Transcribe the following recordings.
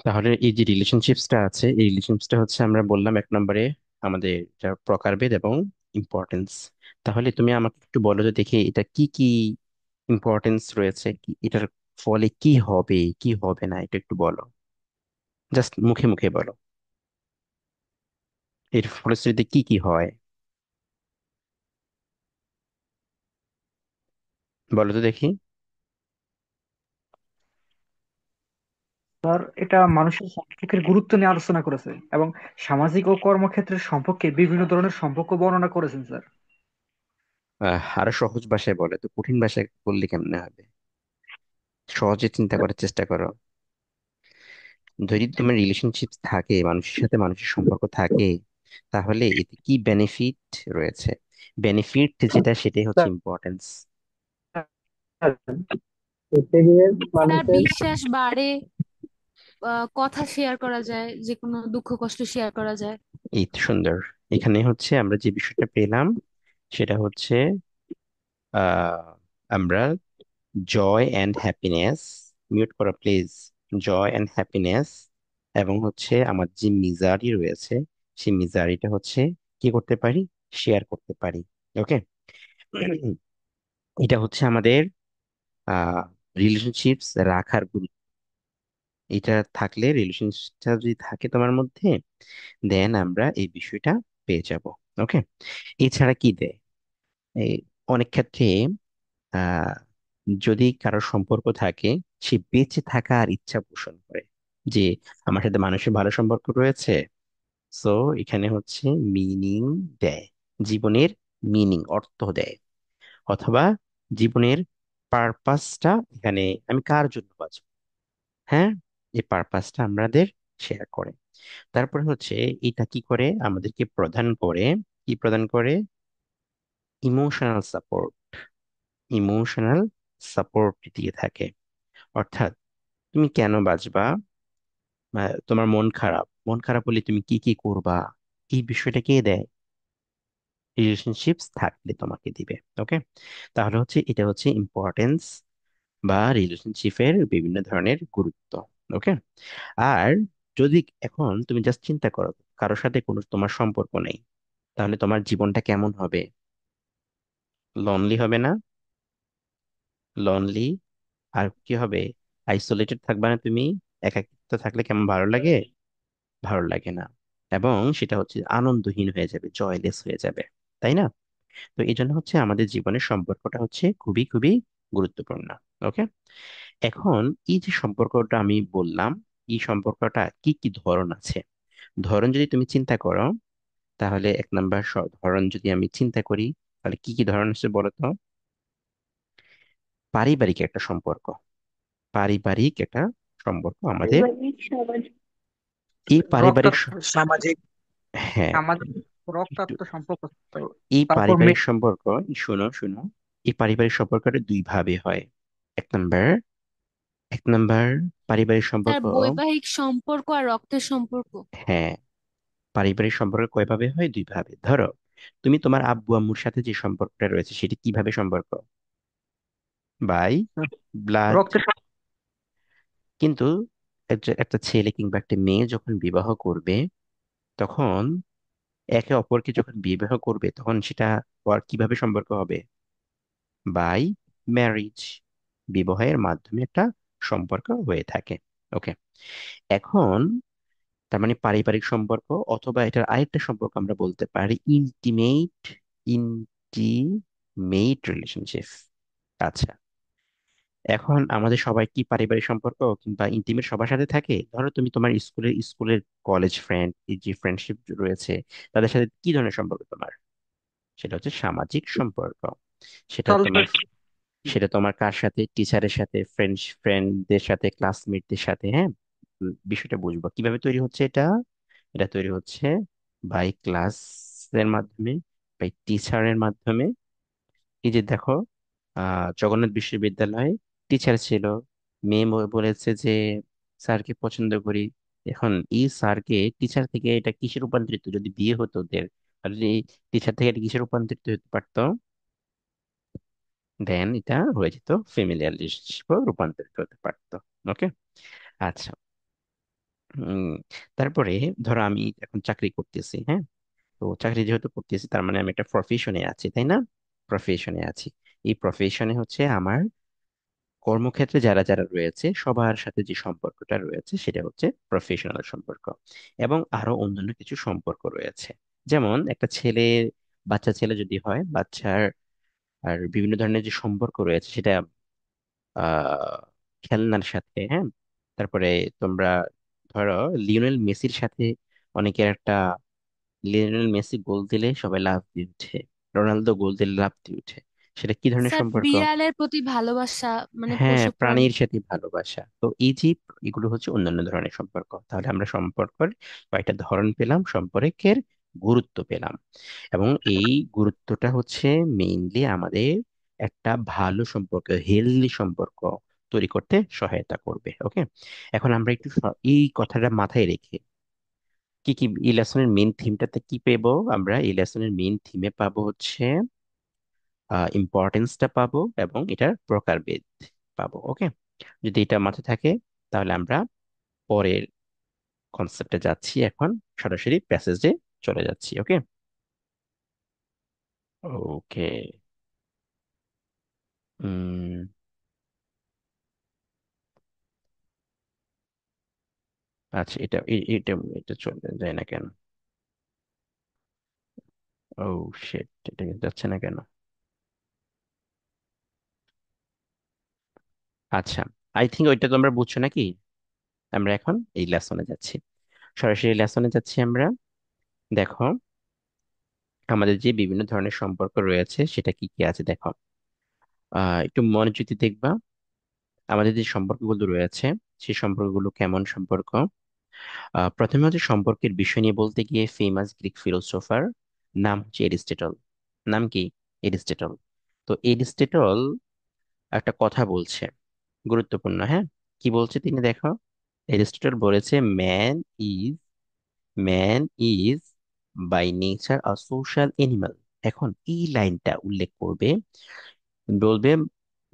তাহলে এই যে রিলেশনশিপসটা আছে, এই রিলেশনশিপসটা হচ্ছে আমরা বললাম এক নম্বরে আমাদের যার প্রকারভেদ এবং ইম্পর্টেন্স। তাহলে তুমি আমাকে একটু বলো যে দেখি এটা কি কি ইম্পর্টেন্স রয়েছে, কি এটার ফলে কি হবে কি হবে না, এটা একটু বলো, জাস্ট মুখে মুখে বলো, এর ফলশ্রুতিতে কি কি হয় বলো তো দেখি। স্যার, এটা মানুষের সম্পর্কের গুরুত্ব নিয়ে আলোচনা করেছে এবং সামাজিক ও কর্মক্ষেত্রের সম্পর্কে বিভিন্ন ধরনের সম্পর্ক বর্ণনা করেছেন স্যার। আরো সহজ ভাষায় বলে, তো কঠিন ভাষায় বললে কেমনে হবে? সহজে চিন্তা করার চেষ্টা করো। যদি জি তোমার রিলেশনশিপ থাকে, মানুষের সাথে মানুষের সম্পর্ক থাকে, তাহলে এতে কি বেনিফিট রয়েছে? বেনিফিট যেটা, সেটাই হচ্ছে ইম্পর্টেন্স। স্যার, এতে গিয়ে তার মানুষের বিশ্বাস বাড়ে, কথা শেয়ার করা যায়, যে কোনো দুঃখ কষ্ট শেয়ার করা যায়। এই তো সুন্দর। এখানে হচ্ছে আমরা যে বিষয়টা পেলাম সেটা হচ্ছে আহ আমরা জয় অ্যান্ড হ্যাপিনেস, মিউট করো প্লিজ, জয় অ্যান্ড হ্যাপিনেস এবং হচ্ছে আমার যে মিজারি রয়েছে, সেই মিজারিটা হচ্ছে কি করতে পারি, শেয়ার করতে পারি। ওকে, এটা হচ্ছে আমাদের আহ রিলেশনশিপস রাখার গুরুত্ব। এটা থাকলে, রিলেশনশিপটা যদি থাকে তোমার মধ্যে, দেন আমরা এই বিষয়টা পেয়ে যাব। ওকে, এছাড়া কি দেয়? এই অনেক ক্ষেত্রে আহ যদি কারো সম্পর্ক থাকে, সে বেঁচে থাকার ইচ্ছা পোষণ করে যে আমার সাথে মানুষের ভালো সম্পর্ক রয়েছে, সো এখানে হচ্ছে মিনিং দেয়, জীবনের মিনিং, অর্থ দেয়, অথবা জীবনের পারপাসটা, এখানে আমি কার জন্য বাঁচবো, হ্যাঁ, এই পারপাসটা আমাদের শেয়ার করে। তারপরে হচ্ছে এটা কি করে, আমাদেরকে প্রদান করে, কি প্রদান করে, ইমোশনাল সাপোর্ট, ইমোশনাল সাপোর্ট দিয়ে থাকে। অর্থাৎ তুমি কেন বাঁচবা, তোমার মন খারাপ, মন খারাপ হলে তুমি কি কি করবা, এই বিষয়টা কে দেয়? রিলেশনশিপস থাকলে তোমাকে দিবে। ওকে, তাহলে হচ্ছে এটা হচ্ছে ইম্পর্টেন্স বা রিলেশনশিপের বিভিন্ন ধরনের গুরুত্ব। ওকে, আর যদি এখন তুমি জাস্ট চিন্তা করো, কারোর সাথে কোনো তোমার সম্পর্ক নেই, তাহলে তোমার জীবনটা কেমন হবে? লনলি হবে না? লনলি। আর কি হবে? আইসোলেটেড থাকবে না তুমি? একাকিত্ব থাকলে কেমন ভালো লাগে? ভালো লাগে না। এবং সেটা হচ্ছে আনন্দহীন হয়ে যাবে, জয়লেস হয়ে যাবে, তাই না? তো এই জন্য হচ্ছে আমাদের জীবনের সম্পর্কটা হচ্ছে খুবই খুবই গুরুত্বপূর্ণ। ওকে, এখন এই যে সম্পর্কটা আমি বললাম, এই সম্পর্কটা কি কি ধরন আছে, ধরন যদি তুমি চিন্তা করো, তাহলে এক নাম্বার ধরন যদি আমি চিন্তা করি, তাহলে কি কি ধরন আছে বলো তো? পারিবারিক একটা সম্পর্ক, পারিবারিক একটা সম্পর্ক আমাদের, পারিবারিক সামাজিক। এই পারিবারিক রক্তাত্ম সামাজিক, হ্যাঁ, সামাজিক একটু, রক্তাত্ম সম্পর্ক। এই তারপর পারিবারিক সম্পর্ক, শোনো শোনো, এই পারিবারিক সম্পর্কটা দুই ভাবে হয়। এক নাম্বার, এক নাম্বার পারিবারিক তার সম্পর্ক, বৈবাহিক সম্পর্ক আর রক্তের সম্পর্ক। হ্যাঁ, পারিবারিক সম্পর্ক কয় ভাবে হয়? দুই ভাবে। ধরো তুমি তোমার আব্বু আম্মুর সাথে যে সম্পর্কটা রয়েছে সেটি কিভাবে সম্পর্ক? By blood. রক্তের কিন্তু একটা ছেলে কিংবা একটা মেয়ে যখন বিবাহ করবে, তখন একে অপরকে যখন বিবাহ করবে, তখন সেটা আর কিভাবে সম্পর্ক হবে? বাই ম্যারিজ, বিবাহের মাধ্যমে একটা সম্পর্ক হয়ে থাকে। ওকে, এখন তার মানে পারিবারিক সম্পর্ক, অথবা এটার আরেকটা সম্পর্ক আমরা বলতে পারি ইন্টিমেট, ইন্টিমেট রিলেশনশিপ। আচ্ছা, এখন আমাদের সবাই কি পারিবারিক সম্পর্ক কিংবা ইন্টিমেট সবার সাথে থাকে? ধরো তুমি তোমার স্কুলের কলেজ ফ্রেন্ড, এই যে ফ্রেন্ডশিপ রয়েছে, তাদের সাথে কি ধরনের সম্পর্ক তোমার? সেটা হচ্ছে সামাজিক সম্পর্ক। সেটা তোমার, সেটা তোমার কার সাথে? টিচারের সাথে, ফ্রেন্ডদের সাথে, ক্লাসমেটদের সাথে, হ্যাঁ। বিষয়টা বুঝবো কিভাবে তৈরি হচ্ছে এটা। এটা তৈরি হচ্ছে বাই ক্লাসের মাধ্যমে, বাই টিচারের মাধ্যমে। এই যে দেখো, জগন্নাথ বিশ্ববিদ্যালয়ে টিচার ছিল, মেয়ে বলেছে যে স্যারকে পছন্দ করি। এখন এই স্যারকে, টিচার থেকে এটা কিসে রূপান্তরিত, যদি বিয়ে হতো ওদের, তাহলে এই টিচার থেকে এটা কিসে রূপান্তরিত হতে পারতো? দেন এটা হয়ে যেত ফ্যামিলিয়ার রিলেশনশিপে রূপান্তরিত হতে পারতো। ওকে, আচ্ছা, উম, তারপরে ধরো আমি এখন চাকরি করতেছি, হ্যাঁ। তো চাকরি যেহেতু করতেছি তার মানে আমি একটা প্রফেশনে আছি, তাই না? প্রফেশনে আছি। এই প্রফেশনে হচ্ছে আমার কর্মক্ষেত্রে যারা যারা রয়েছে সবার সাথে যে সম্পর্কটা রয়েছে সেটা হচ্ছে প্রফেশনাল সম্পর্ক। এবং আরো অন্যান্য কিছু সম্পর্ক রয়েছে। যেমন একটা ছেলে, বাচ্চা ছেলে যদি হয়, বাচ্চার আর বিভিন্ন ধরনের যে সম্পর্ক রয়েছে সেটা আহ খেলনার সাথে, হ্যাঁ। তারপরে তোমরা ধরো লিওনেল মেসির সাথে অনেকের একটা, লিওনেল মেসি গোল দিলে সবাই লাফ দিয়ে উঠে, রোনালদো গোল দিলে লাফ দিয়ে উঠে, সেটা কি ধরনের স্যার, সম্পর্ক? বিড়ালের প্রতি ভালোবাসা, মানে হ্যাঁ, পশু প্রাণী। প্রাণীর সাথে ভালোবাসা। তো এই যে এগুলো হচ্ছে অন্যান্য ধরনের সম্পর্ক। তাহলে আমরা সম্পর্কের কয়েকটা ধরন পেলাম, সম্পর্কের গুরুত্ব পেলাম। এবং এই গুরুত্বটা হচ্ছে মেইনলি আমাদের একটা ভালো সম্পর্ক, হেলদি সম্পর্ক তৈরি করতে সহায়তা করবে। ওকে, এখন আমরা একটু এই কথাটা মাথায় রেখে কি কি এই লেসনের মেইন থিমটাতে কি পেবো? আমরা এই লেসনের মেইন থিমে পাবো হচ্ছে ইম্পর্টেন্সটা পাবো এবং এটার প্রকারভেদ পাবো। ওকে, যদি এটা মাথায় থাকে তাহলে আমরা পরের কনসেপ্টে যাচ্ছি, এখন সরাসরি প্যাসেজে চলে যাচ্ছি। ওকে। ওকে। উম আচ্ছা, এটা এটা চলে যায় না কেন? ও শিট, এটা যাচ্ছে না কেন? আচ্ছা, আই থিঙ্ক ওইটা তোমরা বুঝছো নাকি? আমরা এখন এই লেসনে যাচ্ছি, সরাসরি লেসনে যাচ্ছি আমরা। দেখো, আমাদের যে বিভিন্ন ধরনের সম্পর্ক রয়েছে সেটা কি কি আছে দেখো। একটু মনোযোগ দিয়ে দেখবা আমাদের যে সম্পর্কগুলো রয়েছে সেই সম্পর্কগুলো কেমন সম্পর্ক। প্রথমে হচ্ছে সম্পর্কের বিষয় নিয়ে বলতে গিয়ে ফেমাস গ্রিক ফিলোসোফার নাম হচ্ছে এরিস্টটল। নাম কি? এরিস্টটল। তো এরিস্টটল একটা কথা বলছে, গুরুত্বপূর্ণ, হ্যাঁ। কি বলছে তিনি দেখো, এরিস্টটল বলেছে is man is by nature a social animal. এখন এই লাইনটা উল্লেখ করবে, বলবে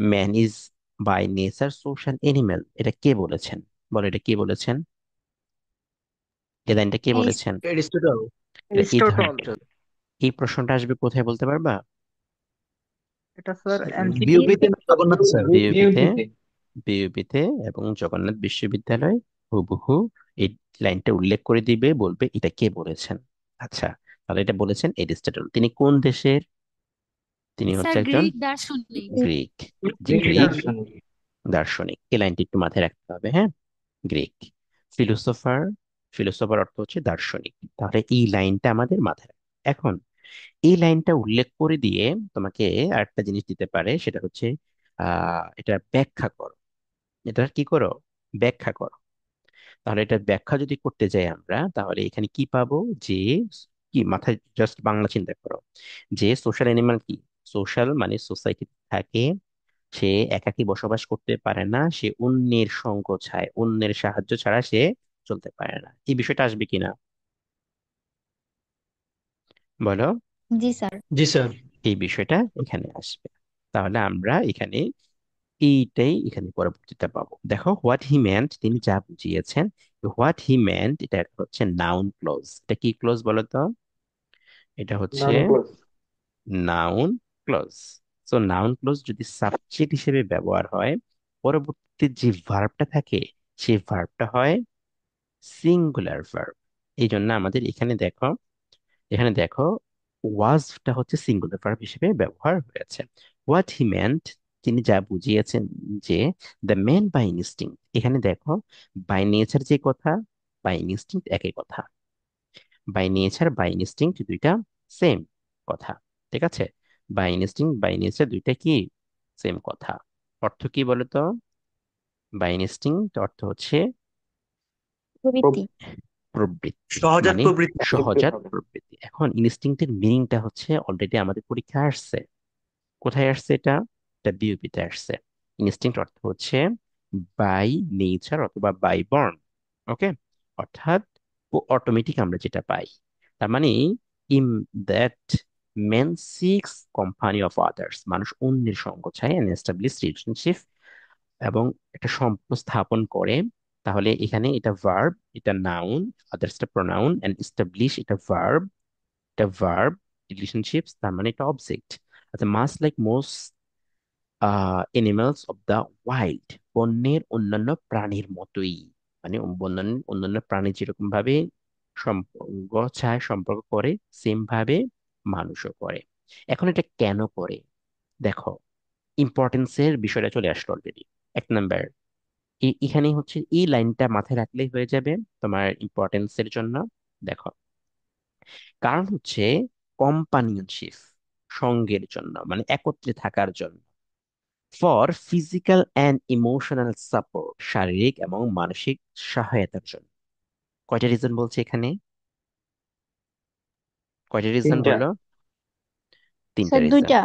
man is by nature social animal. এটা কে বলেছেন? বলো, এটা কে বলেছেন? এই লাইনটা কে এই বলেছেন? এরিস্টটল। এটা এই এরিস্টটল। এই প্রশ্নটা আসবে কোথায় বলতে পারবা? এটা স্যার এমসিকিউ। বিউপিতে না জগন্নাথ স্যার? বিউপিতে, বিউপিতে। বিউপিতে এবং জগন্নাথ বিশ্ববিদ্যালয় হুবহু এই লাইনটা উল্লেখ করে দিবে, বলবে এটা কে বলেছেন। আচ্ছা, তাহলে এটা বলেছেন এরিস্টটল। তিনি কোন দেশের? তিনি হচ্ছে স্যার, একজন গ্রিক দার্শনিক। গ্রিক, যে গ্রিক গ্রিক দার্শনিক। দার্শনিক। এই লাইনটি একটু মাথায় রাখতে হবে, হ্যাঁ। গ্রিক ফিলোসোফার, ফিলোসোফার অর্থ হচ্ছে দার্শনিক। তাহলে এই লাইনটা আমাদের মাথায় রাখতে হবে। এখন এই লাইনটা উল্লেখ করে দিয়ে তোমাকে আরেকটা জিনিস দিতে পারে, সেটা হচ্ছে এটা ব্যাখ্যা করো। এটা কি করো? ব্যাখ্যা করো। তাহলে এটা ব্যাখ্যা যদি করতে যাই আমরা, তাহলে এখানে কি পাবো? যে কি, মাথায় জাস্ট বাংলা চিন্তা করো, যে সোশ্যাল অ্যানিমাল কি? সোশ্যাল মানে সোসাইটি থাকে, সে একাকী বসবাস করতে পারে না, সে অন্যের সঙ্গ চায়, অন্যের সাহায্য ছাড়া সে চলতে পারে না। এই বিষয়টা আসবে কিনা বলো? জি স্যার। জি স্যার। এই বিষয়টা এখানে আসবে। তাহলে আমরা এখানে এইটাই এখানে পরবর্তীতে পাবো। দেখো, হোয়াট হি মেন্ট, তিনি যা বুঝিয়েছেন। হোয়াট হি মেন্ট, এটা হচ্ছে নাউন ক্লোজ। এটা কি ক্লোজ বলো তো? এটা হচ্ছে noun clause. Noun clause. So noun clause যদি সাবজেক্ট হিসেবে ব্যবহার হয়, পরবর্তীতে যে ভার্বটা থাকে সেই ভার্বটা হয় সিঙ্গুলার ভার্ব। এই জন্য আমাদের এখানে দেখো, এখানে দেখো ওয়াজটা হচ্ছে সিঙ্গুলার ভার্ব হিসেবে ব্যবহার হয়েছে। হোয়াট হি মেন্ট, তিনি যা বুঝিয়েছেন, যে দ্য ম্যান বাই ইনস্টিংক্ট। এখানে দেখো, বাই নেচার যে কথা, বাই ইনস্টিংক্ট একই কথা। বাই নেচার বাই ইনস্টিংক্ট দুইটা সেম কথা, ঠিক আছে? বাই ইনস্টিংক্ট বাই নেচার দুইটা কি সেম কথা। অর্থ কি বলতো? বাই ইনস্টিংক্ট অর্থ হচ্ছে প্রব- প্রবৃত্তি। প্রবৃত্তি, সহজাত মানে প্রবৃত্তি। সহজাত প্রবৃত্তি। এখন ইনস্টিংক্টের মিনিংটা হচ্ছে অলরেডি আমাদের পরীক্ষায় আসছে। কোথায় আসছে এটা? এটা বিউপিতে আসছে। ইনস্টিংক্ট অর্থ হচ্ছে বাই নেচার অথবা বাই বর্ন। ওকে, অর্থাৎ ও অটোমেটিক আমরা যেটা পাই। তার মানে in that man seeks company of others, মানুষ অন্যের সঙ্গ চায়, এন্ড এস্টাবলিশ রিলেশনশিপ, এবং একটা সম্পর্ক স্থাপন করে তাহলে এখানে এটা ভার্ব, এটা নাউন, আদার্সটা প্রোনাউন, এন্ড এস্টাবলিশ এটা ভার্ব, এটা ভার্ব, রিলেশনশিপস তার মানে এটা অবজেক্ট। আচ্ছা, much like most animals of the wild, বন্যের অন্যান্য প্রাণীর মতোই, মানে অন্যান্য অন্যান্য প্রাণী যেরকম ভাবে সম্পর্ক চায়, সম্পর্ক করে, সেম ভাবে মানুষও করে। এখন এটা কেন করে দেখো, ইম্পর্টেন্সের বিষয়টা চলে আসলো অলরেডি। এক নাম্বার, এখানে হচ্ছে এই লাইনটা মাথায় রাখলেই হয়ে যাবে তোমার ইম্পর্টেন্সের জন্য। দেখো, কারণ হচ্ছে কম্পানিয়নশিপ, সঙ্গের জন্য, মানে একত্রে থাকার জন্য। For physical and emotional support, শারীরিক এবং মানসিক সহায়তার জন্য। কয়টা রিজন বলছে এখানে? কয়টা রিজন তিনটা। বলো? তিনটা স্যার রিজন। দুইটা।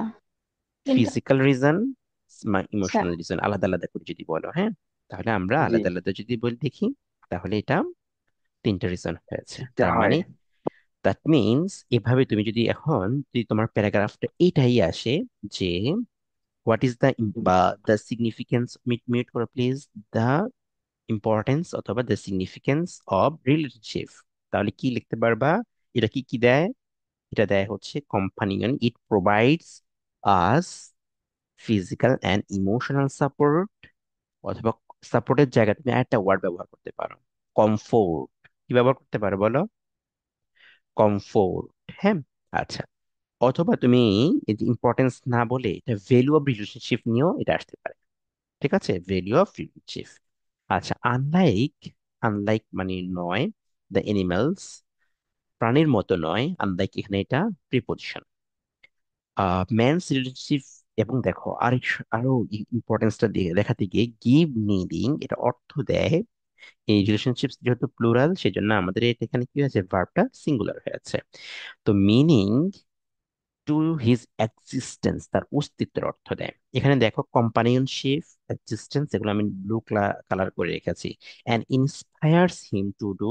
তিনটা। Physical reason, sir. Emotional reason, আলাদা আলাদা করে যদি বলো, হ্যাঁ, তাহলে আমরা জি। আলাদা আলাদা যদি বলি দেখি, তাহলে এটা তিনটা রিজন হয়েছে। তিনটা তার হয়। মানে দ্যাট মিনস, এভাবে তুমি যদি এখন যদি তোমার প্যারাগ্রাফটা এটাই আসে যে হোয়াট ইজ দ্য, বা দ্য সিগনিফিকেন্স, মিট মিট করো প্লিজ, দ্য ইম্পর্টেন্স অথবা দ্য সিগনিফিকেন্স অফ রিলেশনশিপ, তাহলে কি লিখতে পারবা? এটা কি কি দেয়? এটা দেয় হচ্ছে companion, it provides us physical and emotional support, অথবা সাপোর্টের জায়গায় তুমি একটা ওয়ার্ড ব্যবহার করতে পারো, কমফোর্ট। কি ব্যবহার করতে পারো বলো? কমফোর্ট। হ্যাঁ। আচ্ছা, অথবা তুমি এই যে ইম্পর্টেন্স না বলে এটা ভ্যালু অফ রিলেশনশিপ নিয়েও এটা আসতে পারে। ঠিক আছে, ভ্যালু অফ রিলেশনশিপ। আচ্ছা, আনলাইক, আনলাইক মানে নয়, দ্য এনিমালস, প্রাণীর মতো নয়, আনলাইক এখানে এটা প্রিপোজিশন। মেন্স রিলেশনশিপ, এবং দেখো আরো ইম্পর্টেন্সটা দিয়ে দেখাতে গিয়ে গিভ মিনিং, এটা অর্থ দেয়। এই রিলেশনশিপ যেহেতু প্লুরাল, সেজন্য আমাদের এটা এখানে কি হয়েছে, ভার্বটা সিঙ্গুলার হয়েছে। তো মিনিং টু হিজ এক্সিস্টেন্স, তার অস্তিত্বের অর্থ দেয়। এখানে দেখো কম্পানিয়নশিপ, এক্সিস্টেন্স, এগুলো আমি ব্লু কালার করে রেখেছি। And inspires him to do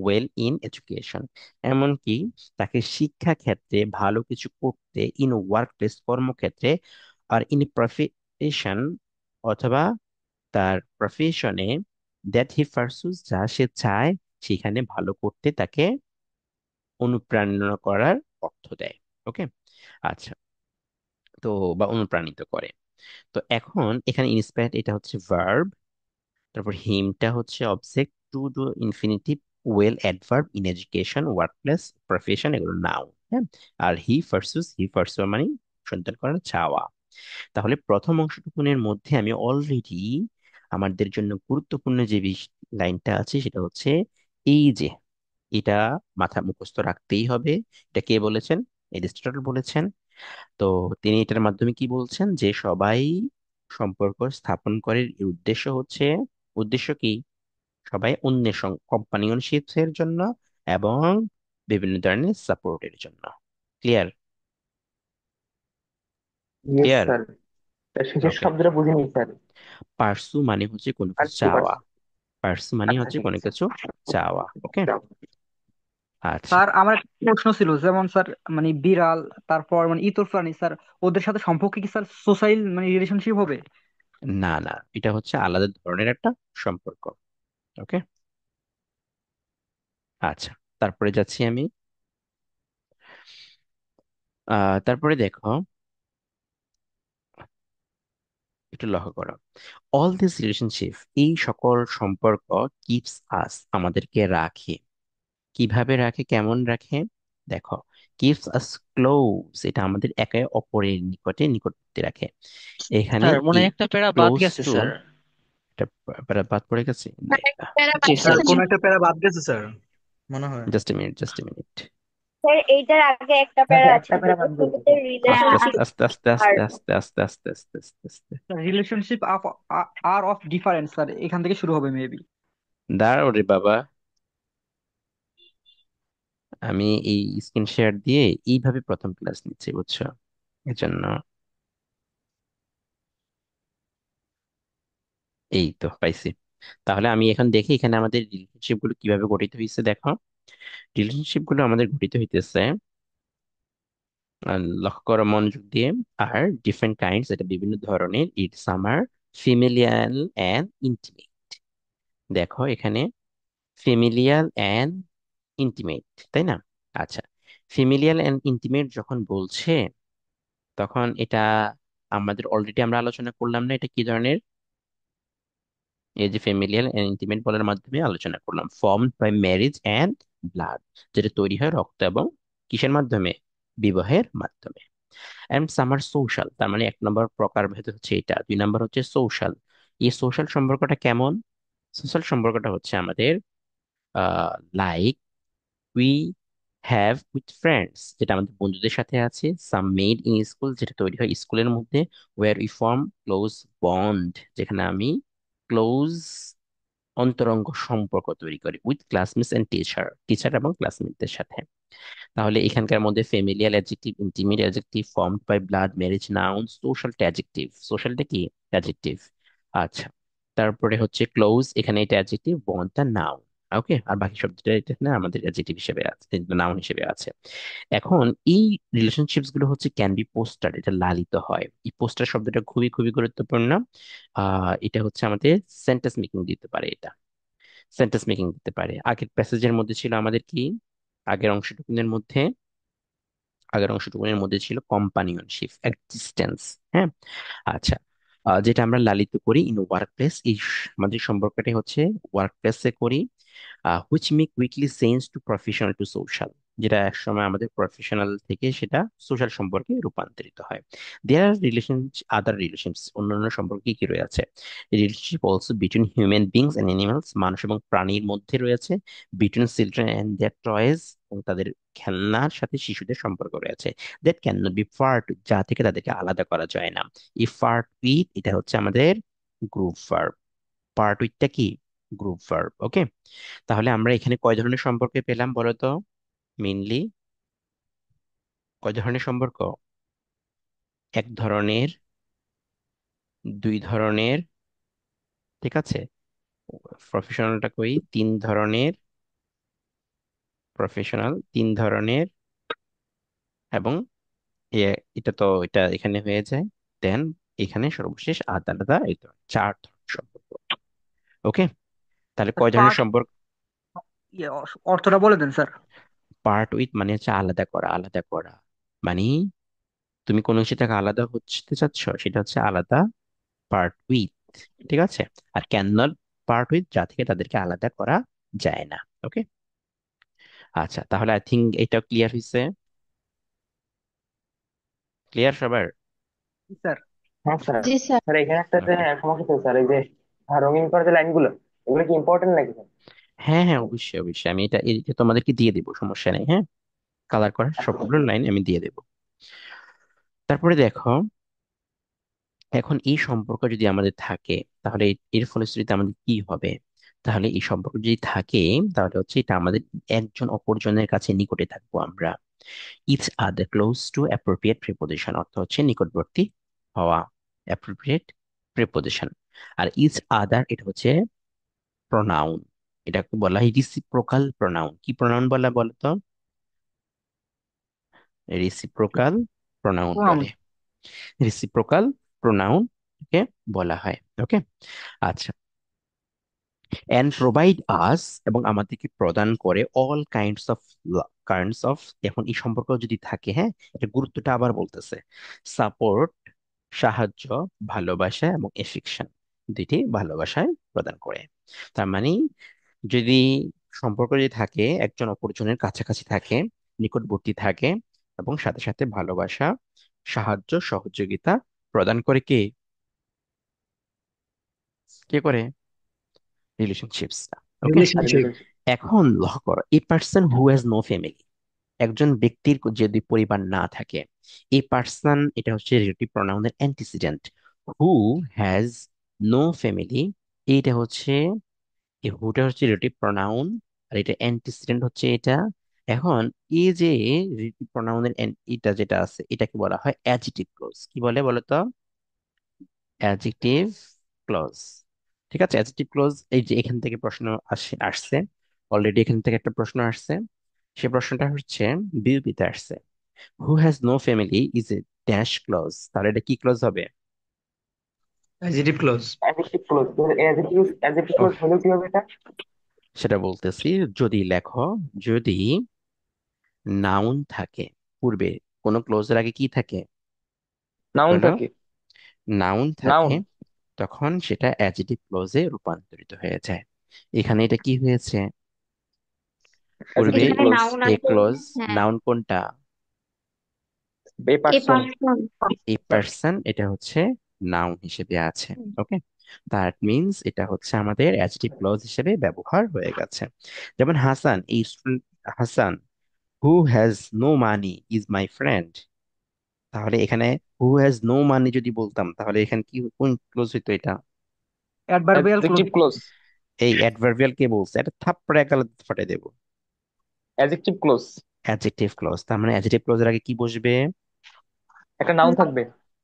well in education, এমনকি তাকে শিক্ষা ক্ষেত্রে ভালো কিছু করতে, ইন ওয়ার্ক প্লেস, কর্মক্ষেত্রে, আর ইন প্রফেশন, অথবা তার প্রফেশনে, দ্যাট হি পারসুজ, যা সে চায় সেখানে ভালো করতে তাকে অনুপ্রেরণা করার অর্থ দেয়। ওকে। আচ্ছা, তো বা অনুপ্রাণিত করে। তো এখন এখানে ইন্সপায়ার্ড এটা হচ্ছে ভার্ব, তারপর হিমটা হচ্ছে object, to do infinitive, well adverb, in education, workplace, profession, এগুলো নাউন। হ্যাঁ। আর হি ভার্সুস, হি ভার্সু মানে সন্তান করার চাওয়া। তাহলে প্রথম অংশটুকুনের মধ্যে আমি অলরেডি আমাদের জন্য গুরুত্বপূর্ণ যে লাইনটা আছে সেটা হচ্ছে এই যে, এটা মাথা মুখস্থ রাখতেই হবে। এটা কে বলেছেন? এরিস্টটল বলেছেন। তো তিনি এটার মাধ্যমে কি বলছেন, যে সবাই সম্পর্ক স্থাপন করে, এর উদ্দেশ্য হচ্ছে, উদ্দেশ্য কি, সবাই অন্যের কম্পানিয়নশিপস এর জন্য এবং বিভিন্ন ধরনের সাপোর্টের জন্য। ক্লিয়ার? Yes clear? স্যার। শেষের ওকে। শব্দটা বুঝিনি স্যার। পার্সু মানে হচ্ছে কোনো কিছু পারছি চাওয়া, পারছি। পার্সু মানে আচ্ছা হচ্ছে ঠিক কোনো আছে। কিছু চাওয়া। ওকে। আচ্ছা। স্যার আমার একটা প্রশ্ন ছিল, যেমন স্যার মানে বিড়াল, তারপর মানে ইতর প্রাণী স্যার, ওদের সাথে সম্পর্কে কি স্যার সোশ্যাল মানে রিলেশনশিপ হবে? না না, এটা হচ্ছে আলাদা ধরনের একটা সম্পর্ক। ওকে। আচ্ছা, তারপরে যাচ্ছি আমি। তারপরে দেখো, একটু লক্ষ্য করো, অল দিস রিলেশনশিপ, এই সকল সম্পর্ক, কিপস আস, আমাদেরকে রাখে। কিভাবে রাখে, কেমন রাখে? দেখো, কিপস আস ক্লোজ, এটা আমাদের একে অপরের নিকটে, নিকটবর্তী রাখে। এখানে স্যার মনে এই হয় একটা প্যারা বাদ ক্লোজ গেছে টু, স্যার। এটা বাদ পড়ে গেছে। প্যারা জি বাদ স্যার। গেছে। কোন একটা প্যারা বাদ গেছে স্যার মনে হয়। Just a minute, just a minute. Sir এইটার আগে একটা প্যারা আছে যেটা শুরুতে আস্তে রিলেশনশিপ আস্তে আস্তে আস্তে আর আস্তে আস্তে আস্তে আস্তে আস্তে আস্তে relationship are of difference sir, এখান থেকে শুরু হবে মেবি। দাঁড়াও রে বাবা, আমি এই স্ক্রিন শেয়ার দিয়ে এইভাবে প্রথম ক্লাস নিচ্ছি, বুঝছো? এজন্য এই তো পাইছি। তাহলে আমি এখন দেখি এখানে আমাদের রিলেশনশিপ গুলো কিভাবে গঠিত হয়েছে। দেখো, রিলেশনশিপ গুলো আমাদের গঠিত হইতেছে, লক্ষ্য করো মনোযোগ দিয়ে, আর ডিফারেন্ট কাইন্ডস, এটা বিভিন্ন ধরনের, ইটস আমার ফিমেলিয়াল অ্যান্ড ইন্টিমেট, দেখো এখানে ফেমিলিয়াল অ্যান্ড ইন্টিমেট, তাই না? আচ্ছা, ফেমিলিয়াল অ্যান্ড ইন্টিমেট যখন বলছে, তখন এটা আমাদের অলরেডি আমরা আলোচনা করলাম না, এটা কি ধরনের? এই যে ফ্যামিলিয়াল এন্ড ইন্টিমেট বলার মাধ্যমে আলোচনা করলাম, formed by marriage and blood, যেটা তৈরি হয় রক্ত এবং কিসের মাধ্যমে? বিবাহের মাধ্যমে। এন্ড সামার সোশ্যাল, তার মানে এক নম্বর প্রকার ভেদ হচ্ছে এটা, দুই নম্বর হচ্ছে সোশ্যাল। এই সোশ্যাল সম্পর্কটা কেমন? সোশ্যাল সম্পর্কটা হচ্ছে আমাদের like we have with friends, যেটা আমাদের বন্ধুদের সাথে আছে, সাম মেড ইন স্কুল, যেটা তৈরি হয় স্কুলের মধ্যে, where we form close bond, যেখানে আমি ক্লোজ অন্তরঙ্গ সম্পর্ক তৈরি করি with classmates and teacher, teacher এবং ক্লাসমেটদের সাথে। তাহলে এখানকার মধ্যে familial adjective, intimate adjective, formed by blood, marriage noun, social adjective, সোশ্যালটা কি? অ্যাডজেক্টিভ। আচ্ছা, তারপরে হচ্ছে ক্লোজ, এখানে এটা অ্যাডজেক্টিভ, বন্ডটা নাউন। ওকে, আর বাকি শব্দটা এটা না আমাদের অ্যাডজেক্টিভ হিসেবে আছে, নাউন হিসেবে আছে। এখন এই রিলেশনশিপস গুলো হচ্ছে ক্যান বি পোস্টার, এটা লালিত হয়। এই পোস্টার শব্দটা খুবই খুবই গুরুত্বপূর্ণ। এটা হচ্ছে আমাদের সেন্টেন্স মেকিং দিতে পারে, এটা সেন্টেন্স মেকিং দিতে পারে। আগের প্যাসেজের মধ্যে ছিল আমাদের কি? আগের অংশটুকুনের মধ্যে ছিল কম্পানিয়নশিপ, এক্সিস্টেন্স। হ্যাঁ, আচ্ছা, যেটা আমরা লালিত করি ইন ওয়ার্ক প্লেস, এই আমাদের সম্পর্কটা হচ্ছে ওয়ার্ক প্লেসে করি। Which make weekly change to professional to social, যেটা একসময় আমাদের প্রফেশনাল থেকে সেটা সোশ্যাল সম্পর্কে রূপান্তরিত হয়। দেয়ার আর রিলেশন, আদার রিলেশনস, অন্যান্য সম্পর্কে কি রয়েছে? Relationship also between human beings and animals, মানুষ এবং প্রাণীর মধ্যে রয়েছে। Between children and their toys, এবং তাদের খেলনার সাথে শিশুদের সম্পর্ক রয়েছে। That can not be part, যা থেকে তাদেরকে আলাদা করা যায় না। এই পার্ট উইথ, এটা হচ্ছে আমাদের গ্রুপ ভার্ব। পার্ট উইথটা কি? Group verb. ওকে, তাহলে আমরা এখানে কয় ধরনের সম্পর্ক পেলাম বলো তো? মেইনলি কয় ধরনের সম্পর্ক? এক ধরনের, দুই ধরনের, ঠিক আছে। প্রফেশনালটা কই? তিন ধরনের, প্রফেশনাল তিন ধরনের, এবং এটা তো এটা এখানে হয়ে যায়। দেন এখানে সর্বশেষ আলাদা আলাদা এই চার ধরনের সম্পর্ক। ওকে, তাহলে কয় ধরনের পার্ট, সম্পর্ক? অর্থটা বলে দেন স্যার। পার্ট উইথ মানে হচ্ছে আলাদা করা, আলাদা করা মানে তুমি কোনো কিছু থেকে আলাদা হতে চাচ্ছ, সেটা হচ্ছে আলাদা, পার্ট উইথ, ঠিক আছে। আর ক্যান নট পার্ট উইথ, যা থেকে তাদেরকে আলাদা করা যায় না। ওকে, আচ্ছা, তাহলে আই থিঙ্ক এটা ক্লিয়ার হয়েছে। ক্লিয়ার সবার? জি স্যার। হ্যাঁ স্যার। জি স্যার। স্যার এখানে একটা ওকে, সমস্যা ছিল স্যার, এই যে রঙিন করা যে লাইনগুলো, এগুলো কি ইম্পর্টেন্ট নাকি স্যার? হ্যাঁ হ্যাঁ, অবশ্যই অবশ্যই, আমি এটা তোমাদেরকে দিয়ে দেবো, সমস্যা নেই। হ্যাঁ, কালার করা সবগুলো লাইন আমি দিয়ে দেবো। তারপরে দেখো, এখন এই সম্পর্ক যদি আমাদের থাকে, তাহলে এর ফলশ্রুতিতে আমাদের কি হবে? তাহলে এই সম্পর্ক যদি থাকে, তাহলে হচ্ছে এটা আমাদের একজন অপরজনের কাছে নিকটে থাকবো আমরা। Each other close to appropriate preposition, অর্থ হচ্ছে নিকটবর্তী হওয়া, অ্যাপ্রোপ্রিয়েট প্রিপোজিশন। আর ইচ আদার, এটা হচ্ছে প্রনাউন, এটাকে বলা হয় রিসিপ্রোকাল প্রনাউন। কি প্রনাউন বলা বলো তো? রিসিপ্রোকাল প্রনাউন প্রণাম। বলে, রিসিপ্রোকাল প্রনাউন কে বলা হয়। ওকে, আচ্ছা, অ্যান্ড প্রোভাইড আস, এবং আমাদেরকে প্রদান করে অল কাইন্ডস অফ, এখন এই সম্পর্ক যদি থাকে, হ্যাঁ, এটা গুরুত্বটা আবার বলতেছে, সাপোর্ট, সাহায্য, ভালোবাসা এবং এফেকশন, দুইটি ভালোবাসায় প্রদান করে। তার মানে যদি সম্পর্ক যদি থাকে, একজন অপরজনের কাছাকাছি থাকে, নিকটবর্তী থাকে, এবং সাথে সাথে ভালোবাসা, সাহায্য, সহযোগিতা প্রদান করে, কে? কে করে? রিলেশনশিপসটা। Okay, relationship. এখন লক্ষ্য করো, a person who has no family, একজন ব্যক্তির যদি পরিবার না থাকে, এই পার্সন, এটা হচ্ছে রিলেটিভ প্রোনাউনের antecedent. Who has no family, এইটা হচ্ছে, এই হুটা হচ্ছে রিলেটিভ প্রোনাউন, আর এটা অ্যান্টিসিডেন্ট হচ্ছে এটা। এখন এই যে রিলেটিভ প্রোনাউনের এটা যেটা আছে, এটাকে বলা হয় অ্যাডজেক্টিভ ক্লোজ। কি বলে বলো তো? Adjective clause. ঠিক আছে, অ্যাডজেক্টিভ ক্লজ, এই যে এখান থেকে প্রশ্ন আসছে, অলরেডি এখান থেকে একটা প্রশ্ন আসছে। সে প্রশ্নটা হচ্ছে বিউপিতে আসছে, who has no family is a dash clause, তাহলে এটা কি ক্লজ হবে? Adjective clause. Adjective clause, adjective oh, clause হলেও কি হবে এটা? সেটা বলতেছি। যদি লেখো, যদি নাউন থাকে পূর্বে, কোনো ক্লোজের আগে কি থাকে নাউন বলো? থাকে। Noun noun. থাকে, তখন সেটা অ্যাডজেক্টিভ ক্লোজে রূপান্তরিত হয়ে যায়। এখানে এটা কি হয়েছে? পূর্বে অ্যাডজেক্টিভ এখানে ক্লোজ। নাউন এ আছে। ক্লোজ। হ্যাঁ, নাউন কোনটা? A a person. Person. A person, এটা হচ্ছে নাউন হিসেবে আছে। ওকে, দ্যাট মিনস এটা হচ্ছে আমাদের অ্যাডজেক্টিভ ক্লজ হিসেবে ব্যবহার হয়ে গেছে। যেমন হাসান, এই student Hasan, who has no money is my friend. তাহলে এখানে হু হ্যাজ নো মানি যদি বলতাম, তাহলে এখানে কি, কোন ক্লোজ হইতো এটা? Adverbial close. Adjective close. এই অ্যাডভার্বিয়াল কে বলছে? এটা থাপ্পড়ে একালে ফাটাই দেবো। Adjective clause. অ্যাডজেক্টিভ ক্লজ, তার মানে অ্যাডজেক্টিভ ক্লজের আগে কি বসবে? একটা নাউন থাকবে।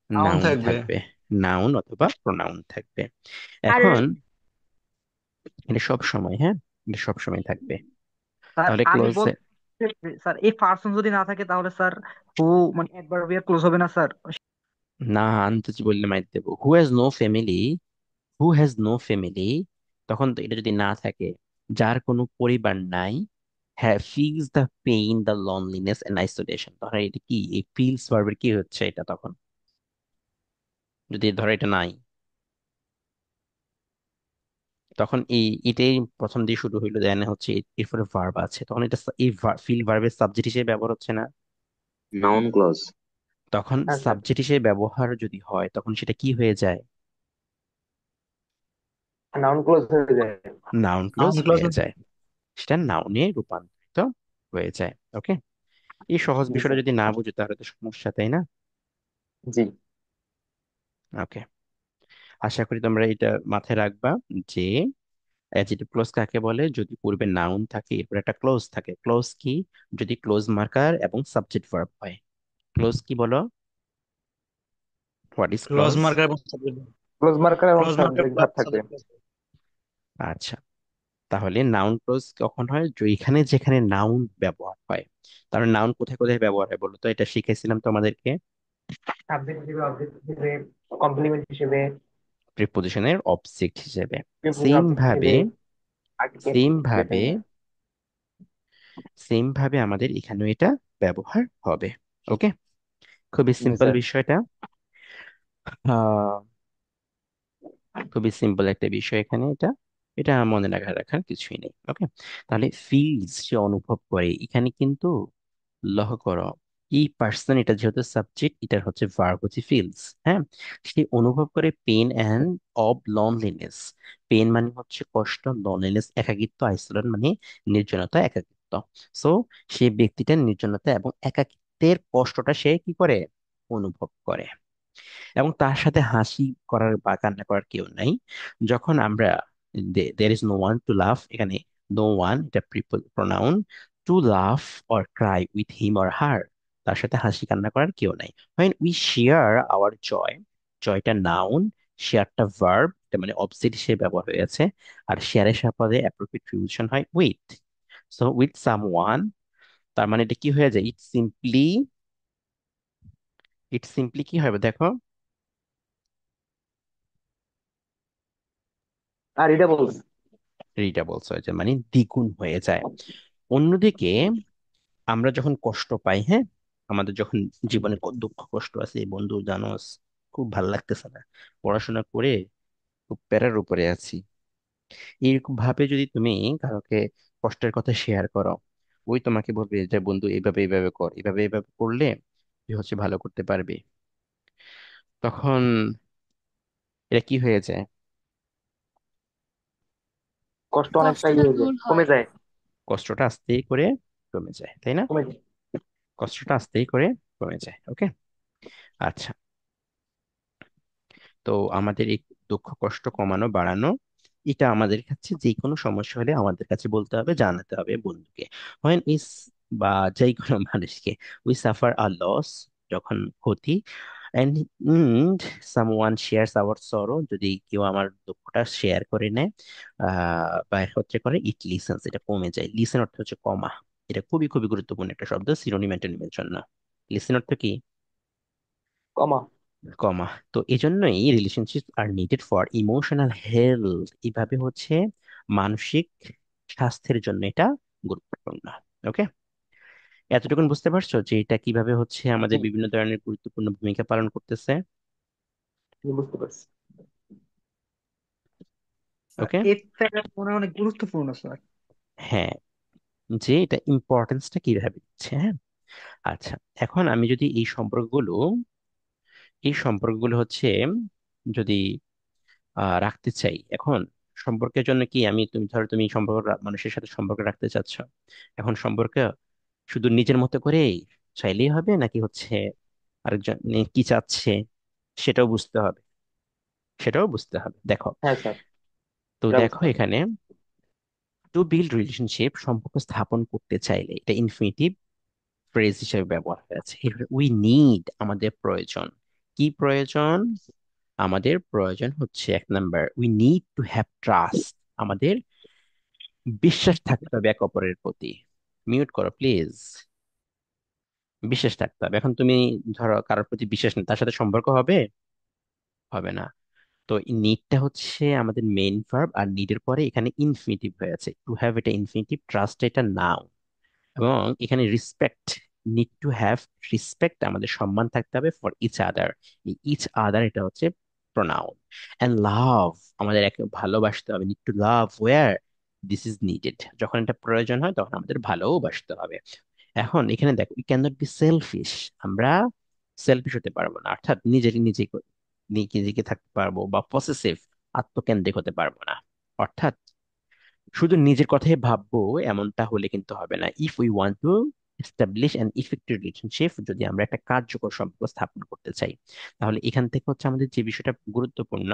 নাউন নাউন থাকবে। থাকবে। নাউন অথবা প্রোনাউন থাকবে। আর এখন এটা সব সময়, হ্যাঁ, এটা সব সময় থাকবে। স্যার তাহলে আমি ক্লোজে, বলতে স্যার এই পার্সন যদি না থাকে তাহলে স্যার হু মানে অ্যাডভার্বিয়াল ক্লোজ হবে না স্যার। না আনতেছি বললে মাইর দেবো। Who has no family, who has no family, তখন তো এটা যদি না থাকে, যার কোনো পরিবার নাই, হ্যাঁ, feels the pain, the loneliness and isolation, তখন এটা কি, এই ফিলস ভার্বের কি হচ্ছে এটা তখন? যদি ধরো এটা নাই, তখন এই এটাই প্রথম দিয়ে শুরু হইলো, দেন হচ্ছে এরপরে ভার্ব আছে, তখন এটা এই ফিল ভার্বের সাবজেক্ট হিসেবে ব্যবহার হচ্ছে না? Noun clause. তখন হ্যাঁ স্যার। সাবজেক্ট হিসেবে ব্যবহার যদি হয়, তখন সেটা কি হয়ে যায়? নাউন ক্লোজ হয়ে যায়। Noun clause noun clause. হয়ে যায়। সেটা নাউনে রূপান্তরিত হয়ে যায়। ওকে, এই সহজ জি বিষয়টা স্যার। যদি না বুঝো তাহলে তো সমস্যা, তাই না? জি। ওকে, আশা করি তোমরা এটা মাথায় রাখবা যে অ্যাডজেক্টিভ ক্লোজ কাকে বলে, যদি পূর্বে নাউন থাকে এরপর একটা ক্লোজ থাকে। ক্লোজ কি? যদি ক্লোজ মার্কার এবং সাবজেক্ট ভার্ব হয়। ক্লোজ কি বলো? What is close close? Marker এবং সাবজেক্ট। ক্লোজ মার্কার এবং close marker subject plus verb থাকবে। সাবজেক্ট। আচ্ছা, তাহলে নাউন ক্লোজ কখন হয়? এখানে যেখানে নাউন ব্যবহার হয়। তাহলে নাউন কোথায় কোথায় ব্যবহার হয় বলো তো? এটা শিখেছিলাম তোমাদেরকে সাবজেক্ট হিসেবে, অবজেক্ট হিসেবে, কমপ্লিমেন্ট হিসেবে, প্রিপোজিশনের অবজেক্ট হিসেবে। প্রিপোজিশন সেম অবজেক্ট ভাবে, হিসেবে, আর্টিকেল সেম হিসেবে, তাই ভাবে, না? সেম ভাবে আমাদের এখানেও এটা ব্যবহার হবে। ওকে, খুবই জি সিম্পল স্যার। বিষয়টা। আহ খুবই সিম্পল একটা বিষয় এখানে, এটা এটা মনে রাখার কিছুই নেই। ওকে, তাহলে ফিলস, সে অনুভব করে, এখানে কিন্তু লক্ষ্য করো, এই পার্সন, এটা যেহেতু সাবজেক্ট, এটার হচ্ছে ভার্ব হচ্ছে ফিলস। হ্যাঁ, সে অনুভব করে pain and of loneliness. Pain মানে হচ্ছে কষ্ট, লনলিনেস একাকিত্ব, আইসোলেশন মানে নির্জনতা, একাকিত্ব। সো সেই ব্যক্তিটা নির্জনতা এবং একাকিত্বের কষ্টটা সে কি করে, অনুভব করে। এবং তার সাথে হাসি করার বা কান্না করার কেউ নাই। যখন আমরা there is no one to love, এখানে নো ওয়ান এটা pronoun, to love or cry with him or her, তার সাথে হাসি কান্না করার কেউ নাই। when we share our joy, জয়টা নাউন, শেয়ারটা ভার্ব, এটা মানে অবজেক্ট হিসেবে ব্যবহার হয়েছে। আর শেয়ারের সাথে অ্যাপ্রোপ্রিয়েট প্রিপোজিশন হয় উইথ। সো উইথ সামওয়ান, তার মানে এটা কি হয়ে যায়? ইট সিম্পলি কি হবে দেখো? আর এটা বলস। রিডাবলস হয়ে যায়, মানে দ্বিগুণ হয়ে যায়। অন্যদিকে আমরা যখন কষ্ট পাই, হ্যাঁ, আমাদের যখন জীবনে দুঃখ কষ্ট আছে, "এই বন্ধু জানোস, খুব ভাল লাগতেছে না, পড়াশোনা করে খুব প্যারার উপরে আছি", এরকম ভাবে যদি তুমি কাউকে কষ্টের কথা শেয়ার করো, ওই তোমাকে বলবে যে বন্ধু এইভাবে এইভাবে কর, এইভাবে এইভাবে করলে তুই হচ্ছে ভালো করতে পারবি। তখন এটা কি হয়ে যায়? কষ্ট অনেকটা কষ্টটা ইয়ে হয়ে যায়, দূর কমে হয়। যায়। কষ্টটা আস্তেই করে কমে যায়, তাই না? কমে যায়। কষ্টটা আস্তেই করে কমে যায়। ওকে, আচ্ছা। তো আমাদের এই দুঃখ কষ্ট কমানো, বাড়ানো, এটা আমাদের কাছে যে কোনো সমস্যা হলে আমাদের কাছে বলতে হবে, জানাতে হবে বন্ধুকে। হয় ইস, বা যে কোনো মানুষকে, উই সাফার আ লস, যখন ক্ষতি, অ্যান্ড সামওয়ান শেয়ারস আওয়ার সরো, যদি কেউ আমার দুঃখটা শেয়ার করে নেয়, বা হচ্ছে করে, ইট লিসেন্স, এটা কমে যায়। লিসেন অর্থ হচ্ছে কমা। এটা খুবই খুবই গুরুত্বপূর্ণ একটা শব্দ সিনোনিম অ্যান্টোনিমের জন্য। লিসেন অর্থ কি? কমা। কমা। তো এই জন্যই relationship are needed for emotional health, এইভাবে হচ্ছে মানসিক স্বাস্থ্যের জন্য এটা গুরুত্বপূর্ণ। ওকে, এতটুকুন বুঝতে পারছো যে এটা কিভাবে হচ্ছে জি, আমাদের বিভিন্ন ধরনের গুরুত্বপূর্ণ ভূমিকা পালন করতেছে? জি, বুঝতে পারছি। স্যার ওকে, এই প্যারা মনে হয় অনেক গুরুত্বপূর্ণ স্যার। হ্যাঁ, যে এটা ইম্পর্টেন্সটা কিভাবে দিচ্ছে। হ্যাঁ, আচ্ছা, এখন আমি যদি এই সম্পর্কগুলো হচ্ছে যদি রাখতে চাই, এখন সম্পর্কের জন্য কি আমি, তুমি ধরো তুমি মানুষের সাথে সম্পর্ক রাখতে চাচ্ছ, এখন সম্পর্ক শুধু নিজের মতো করে চাইলেই হবে নাকি হচ্ছে আরেকজন কি চাচ্ছে সেটাও বুঝতে হবে, দেখো। হ্যাঁ স্যার, তো এটা দেখো বুঝতে হবে। এখানে, টু বিল্ড রিলেশনশিপ, সম্পর্ক স্থাপন করতে চাইলে, এটা ইনফিনিটিভ ফ্রেজ হিসেবে ব্যবহার হয়েছে। উই নিড, আমাদের প্রয়োজন। কি প্রয়োজন? আমাদের প্রয়োজন হচ্ছে, এক number, we need to have trust, আমাদের বিশ্বাস থাকতে হবে একে অপরের প্রতি। মিউট করো প্লিজ। বিশ্বাস থাকতে হবে। এখন তুমি ধরো কারোর প্রতি বিশ্বাস নেই, তার সাথে সম্পর্ক হবে? হবে না। তো নিডটা হচ্ছে আমাদের মেইন ভার্ব, আর নিডের পরে এখানে ইনফিনিটিভ হয়েছে, টু হ্যাভ এটা ইনফিনিটিভ, ট্রাস্ট এটা নাউন। এবং এখানে respect, need to have respect, আমাদের সম্মান থাকতে হবে ফর ইচ আদার, এই ইচ আদার এটা হচ্ছে প্রোনাউন। অ্যান্ড লাভ, আমাদের একে ভালোবাসতে হবে, need to love where this is needed, যখন এটা প্রয়োজন হয় তখন আমাদের ভালোবাসতে হবে। এখন এখানে দেখো, we can not B shellfish, আমরা সেলফিশ হতে পারবো না, অর্থাৎ নিজেকে থাকতে পারবো, বা পসেসিভ, আত্মকেন্দ্রিক হতে পারবো না। অর্থাৎ শুধু নিজের কথাই ভাববো এমনটা হলে কিন্তু হবে না। If we want to establish an effective relationship, যদি আমরা একটা কার্যকর সম্পর্ক স্থাপন করতে চাই, তাহলে এখান থেকে হচ্ছে আমাদের যে বিষয়টা গুরুত্বপূর্ণ,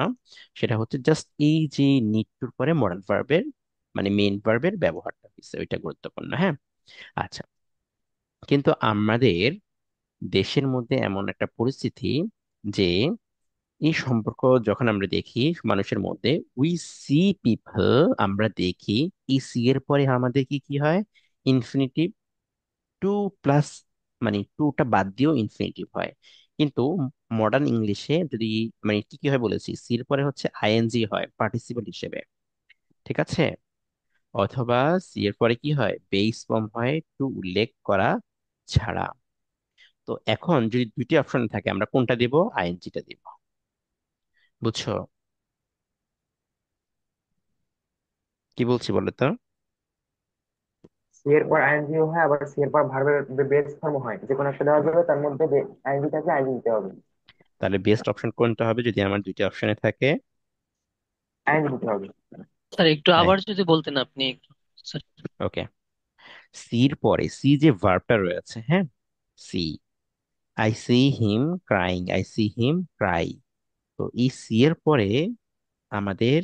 সেটা হচ্ছে জাস্ট এই যে নিড টুর পরে মডাল ভার্বের, মানে মেইন ভার্বের ব্যবহারটা হচ্ছে ওইটা গুরুত্বপূর্ণ। হ্যাঁ, আচ্ছা, কিন্তু আমাদের দেশের মধ্যে এমন একটা পরিস্থিতি যে এই সম্পর্ক যখন আমরা দেখি মানুষের মধ্যে, উই সি পিপল, আমরা দেখি এই সি এর পরে আমাদের কি কি হয়, ইনফিনিটিভ, টু প্লাস, মানে টুটা বাদ দিয়েও ইনফিনিটিভ হয়। কিন্তু মডার্ন ইংলিশে যদি, মানে কি কি হয় বলেছি, সি এর পরে হচ্ছে আইএনজি হয় পার্টিসিপল হিসেবে, ঠিক আছে? অথবা সি এর পরে কি হয়, বেস ফর্ম হয় টু উল্লেখ করা ছাড়া। তো এখন যদি দুইটি অপশন থাকে, আমরা কোনটা দিব? আইএনজিটা দিব। বুঝছো কি বলছি বলো তো? সি এর পর আইএনজি হয়, আবার সি এর পর ভার্বের বেস ফর্ম হয়, যে কোনো একটা দেওয়া যাবে, তার মধ্যে আইএনজি থাকলে আইএনজি দিতে হবে। তাহলে বেস্ট অপশন কোনটা হবে যদি আমার দুইটা অপশনে থাকে? আইএনজি দিতে হবে। স্যার একটু হ্যাঁ, আবার যদি বলতেন আপনি একটু। Sir okay. সির পরে, সি যে ভার্বটা রয়েছে, হ্যাঁ, see, I see him crying, I see him cry. তো এই সি এর পরে আমাদের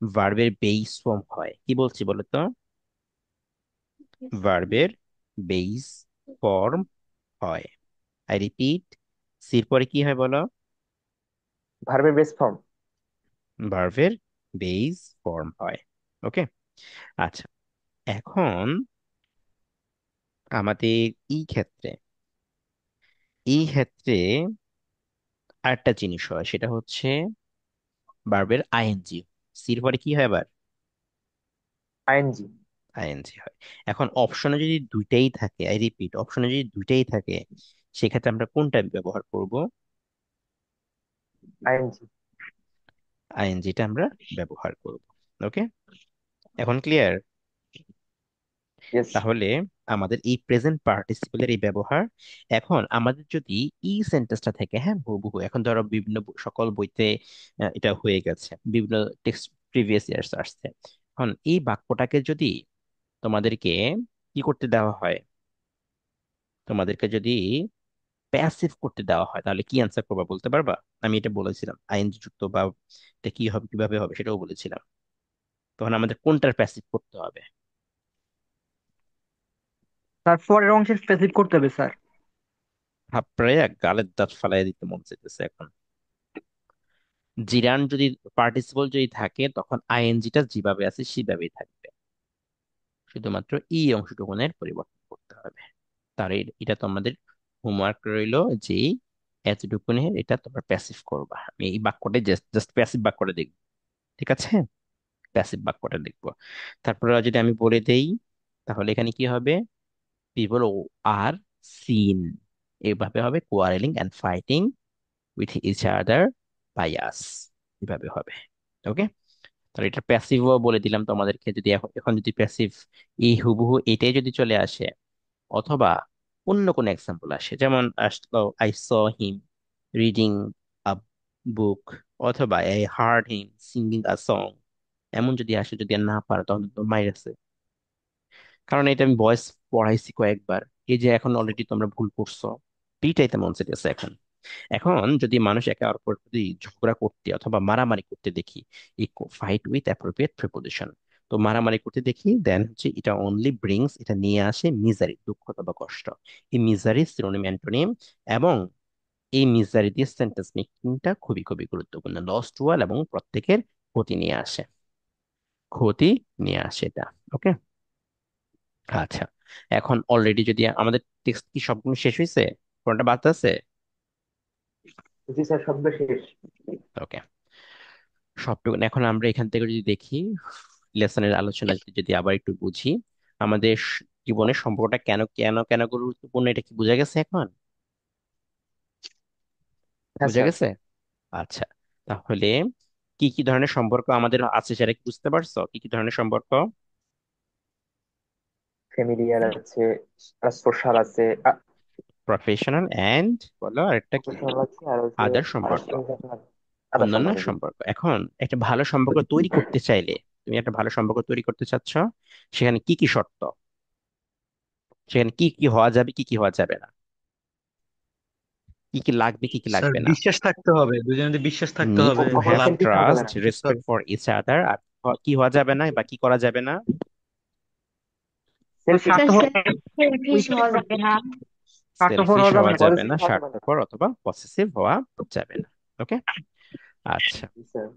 ভার্বের বেস ফর্ম হয়, কি বলছি বলো তো? ভার্বের বেস ফর্ম হয়। আই রিপিট, সির পরে কি হয় বলো? ভার্বের বেস ফর্ম। ভার্বের বেস ফর্ম হয়। ওকে, আচ্ছা, এখন আমাদের এই ক্ষেত্রে এই ক্ষেত্রে আরেকটা জিনিস হয়, সেটা হচ্ছে ভার্বের আইএনজি। সির পরে কি হয় আবার? আইএনজি। আইএনজি হয়। এখন অপশনে যদি দুইটাই থাকে, আই রিপিট, অপশনে যদি দুইটাই থাকে, সেক্ষেত্রে আমরা কোনটা ব্যবহার করব? আইএনজি। আইএনজিটা আমরা ব্যবহার করব। ওকে, এখন ক্লিয়ার? ইয়েস। তাহলে আমাদের এই প্রেজেন্ট পার্টিসিপেলের এই ব্যবহার, এখন আমাদের যদি এই সেন্টেন্সটা থেকে, হ্যাঁ, হুবহু, এখন ধরো বিভিন্ন সকল বইতে এটা হয়ে গেছে, বিভিন্ন টেক্সট প্রিভিয়াস ইয়ার্স আসছে। এখন এই বাক্যটাকে যদি তোমাদেরকে কি করতে দেওয়া হয়, তোমাদেরকে যদি প্যাসিভ করতে দেওয়া হয়, তাহলে কি অ্যান্সার করবা বলতে পারবা? আমি এটা বলেছিলাম আইএনজি যুক্ত বা এটা কি হবে, কিভাবে হবে সেটাও বলেছিলাম। তখন আমাদের কোনটার প্যাসিভ করতে হবে? তারপরের অংশে স্পেসিফিক করতে হবে স্যার। থাপড়ে গালের দাঁত ফালাই দিতে মন চাইতেছে এখন। জিরান যদি, পার্টিসিপল যদি থাকে, তখন আইএনজিটা যেভাবে আছে সেভাবেই থাকবে, শুধুমাত্র এই অংশটুকুনের পরিবর্তন করতে হবে। তার এটা তো আমাদের হোমওয়ার্ক রইলো যে এতটুকুনের এটা তোমরা প্যাসিভ করবা। আমি এই বাক্যটা জাস্ট জাস্ট প্যাসিভ বাক্যটা দেখবো, ঠিক আছে? প্যাসিভ বাক্যটা দেখবো। তারপরে যদি আমি বলে দেই, তাহলে এখানে কি হবে? পিপল আর সিন, এভাবে হবে quarreling and fighting with each other by us, এভাবে হবে। ওকে, তাহলে এটা প্যাসিভও বলে দিলাম তোমাদেরকে। যদি এখন এখন যদি প্যাসিভ এই হুবহু এটাই যদি চলে আসে, অথবা অন্য কোনো এক্সাম্পল আসে, যেমন আসলো I saw him reading a বুক, অথবা I hard him singing a song, এমন যদি আসে, যদি আর না পারো তখন তো মাইরাছে, কারণ এটা আমি ভয়েস পড়াইছি কয়েকবার। এই যে এখন অলরেডি তোমরা ভুল করছো, এইটাই তেমন সেটাছে এখন। এখন যদি মানুষ একে অপরের প্রতি ঝগড়া করতে অথবা মারামারি করতে দেখি, এই ফাইট উইথ অ্যাপ্রোপ্রিয়েট প্রিপোজিশন, তো মারামারি করতে দেখি, দেন হচ্ছে এটা অনলি ব্রিংস, এটা নিয়ে আসে মিজারি, দুঃখ অথবা কষ্ট। এই মিজারি সিনোনিম অ্যান্টোনিম, এবং এই মিজারি দিয়ে সেন্টেন্স মেকিংটা খুবই খুবই গুরুত্বপূর্ণ। লস্ট ওয়াল এবং প্রত্যেকের ক্ষতি নিয়ে আসে, ক্ষতি নিয়ে আসে এটা। ওকে, আচ্ছা। এখন অলরেডি যদি আমাদের টেক্সট কি সবগুলো শেষ হয়েছে, কোনটা বাদ আছে? জি স্যার, শব্দ শেষ। ওকে, সবটুকু এখন আমরা এখান থেকে যদি দেখি, লেসনের আলোচনা যদি যদি আবার একটু বুঝি, আমাদের জীবনের সম্পর্কটা কেন কেন কেন গুরুত্বপূর্ণ, এটা কি বোঝা গেছে এখন? হ্যাঁ বোঝা স্যার। গেছে? আচ্ছা, তাহলে কি কি ধরনের সম্পর্ক আমাদের আছে সেটা কি বুঝতে পারছো? কি কি ধরনের সম্পর্ক? ফ্যামিলিয়ার আছে, সোশ্যাল আছে, প্রফেশনাল এন্ড, বলো আরেকটা কি? প্রফেশনাল আছে, আর হচ্ছে আদার আর সম্পর্ক, আদার অন্যান্য সম্পর্ক, জি। সম্পর্ক। এখন একটা ভালো সম্পর্ক তৈরি করতে চাইলে, তুমি একটা ভালো সম্পর্ক তৈরি করতে চাচ্ছ, সেখানে কি কি শর্ত, সেখানে কি কি হওয়া যাবে, কি কি হওয়া যাবে না, কি কি লাগবে, কি কি স্যার লাগবে না? বিশ্বাস থাকতে হবে, দুজনের বিশ্বাস থাকতে নিড হবে, টু হ্যাভ লাভ অথেন্টিক হওয়া যাবে ট্রাস্ট, না। থাকতে রেসপেক্ট হবে। For each other. আর কি হওয়া যাবে না বা কি করা যাবে না? সেলফিশ। স্বার্থপর সেলফিশ হওয়া যাবে না। স্বার্থপর সেলফিশ হওয়া যাবে হওয়া না। যাবে পজিটিভ না, হওয়া যাবে না। স্বার্থপর অথবা পসেসিভ হওয়া যাবে না। ওকে, আচ্ছা, জি স্যার।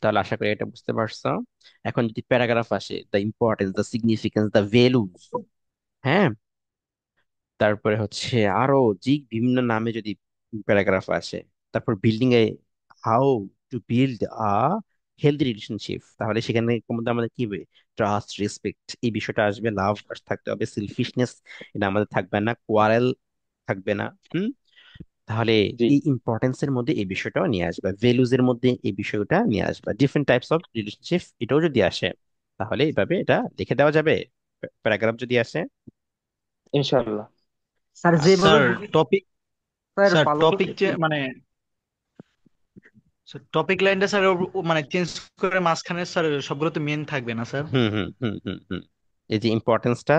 তাহলে আশা করি এটা বুঝতে পারছো। এখন যদি প্যারাগ্রাফ আসে, the importance, the significance, the values, হ্যাঁ, তারপরে হচ্ছে আরো যে বিভিন্ন নামে যদি প্যারাগ্রাফ আসে, তারপর building A, how to build a healthy relationship, তাহলে সেখানে মধ্যে আমাদের কি হবে? ট্রাস্ট, রেসপেক্ট, এই বিষয়টা আসবে। লাভ থাকতে হবে, সেলফিশনেস এটা আমাদের থাকবে না, কোয়ারেল থাকবে না। হুম, তাহলে জি। এই ইম্পর্টেন্স এর মধ্যে এই বিষয়টাও নিয়ে আসবে, ভ্যালুজ এর মধ্যে এই বিষয়টা নিয়ে আসবে, ডিফারেন্ট টাইপস অফ রিলেশনশিপ এটাও যদি আসে, তাহলে এইভাবে এটা লিখে দেওয়া যাবে প্যারাগ্রাফ যদি আসে। ইনশাআল্লাহ। স্যার আচ্ছা, যেভাবে স্যার টপিক স্যার স্যার ভালো টপিক করে মানে টপিক লাইনটা স্যার মানে চেঞ্জ করে মাঝখানে স্যার সবগুলো তো মেন থাকবে না স্যার? হুম হুম হুম হুম হুম, এই যে ইম্পর্টেন্সটা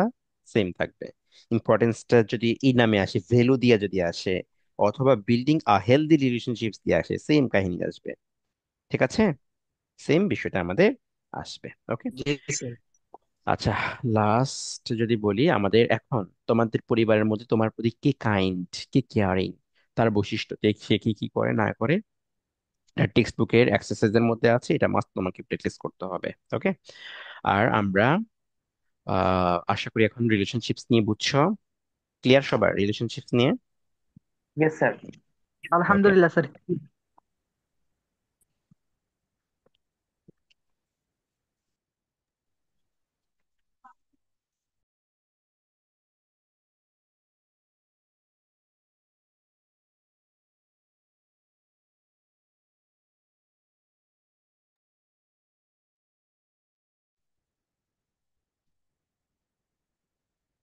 সেম থাকবে। ইম্পর্টেন্সটা যদি এই নামে আসে, ভ্যালু দিয়ে যদি আসে, অথবা বিল্ডিং আ হেলদি রিলেশনশিপস দিয়ে আসে, সেম কাহিনী আসবে। ঠিক আছে, সেম বিষয়টা আমাদের আসবে। ওকে, জি স্যার। আচ্ছা, লাস্ট যদি বলি, আমাদের এখন তোমাদের পরিবারের মধ্যে তোমার প্রতি কে কাইন্ড, কে কেয়ারিং, তার বৈশিষ্ট্য সে কি কি করে না করে, টেক্সট বুকের এক্সারসাইজের মধ্যে আছে, এটা মাস্ট তোমাকে প্র্যাকটিস করতে হবে। ওকে, আর আমরা আশা করি এখন রিলেশনশিপস নিয়ে বুঝছো, ক্লিয়ার সবার রিলেশনশিপস নিয়ে? Yes sir. ওকে, আলহামদুলিল্লাহ স্যার।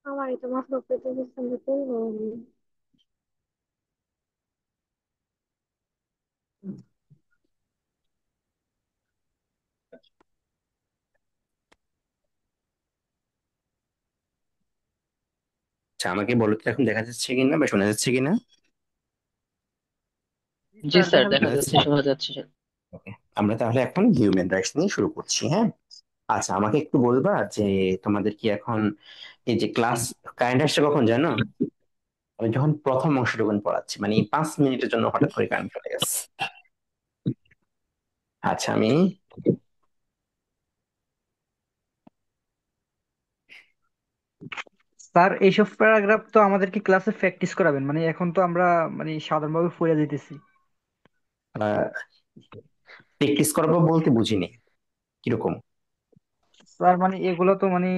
আমার এটা মাত্র পেতে দিচ্ছেন আচ্ছা, আমাকে বলো তো এখন দেখা যাচ্ছে কিনা বা শোনা যাচ্ছে কিনা? জি স্যার স্যার, দেখা দেখা শোনা যাচ্ছে। যাচ্ছে? যাচ্ছে, শোনা যাচ্ছে স্যার। ওকে, আমরা তাহলে এখন হিউম্যান রাইটস নিয়ে শুরু করছি, হ্যাঁ। আচ্ছা, আমাকে একটু বলবা যে তোমাদের কি এখন এই যে ক্লাস কারেন্ট আসছে কখন জানো? আমি যখন প্রথম অংশটুকুন পড়াচ্ছি, মানে এই 5 মিনিটের জন্য হঠাৎ করে কারেন্ট চলে গেছে। আচ্ছা, আমি স্যার এইসব প্যারাগ্রাফ তো আমাদেরকে ক্লাসে প্র্যাকটিস করাবেন, মানে এখন তো আমরা মানে সাধারণভাবে পড়ে যেতেছি। প্র্যাকটিস করাবো বলতে বুঝিনি কিরকম। স্যার মানে এগুলো তো মানে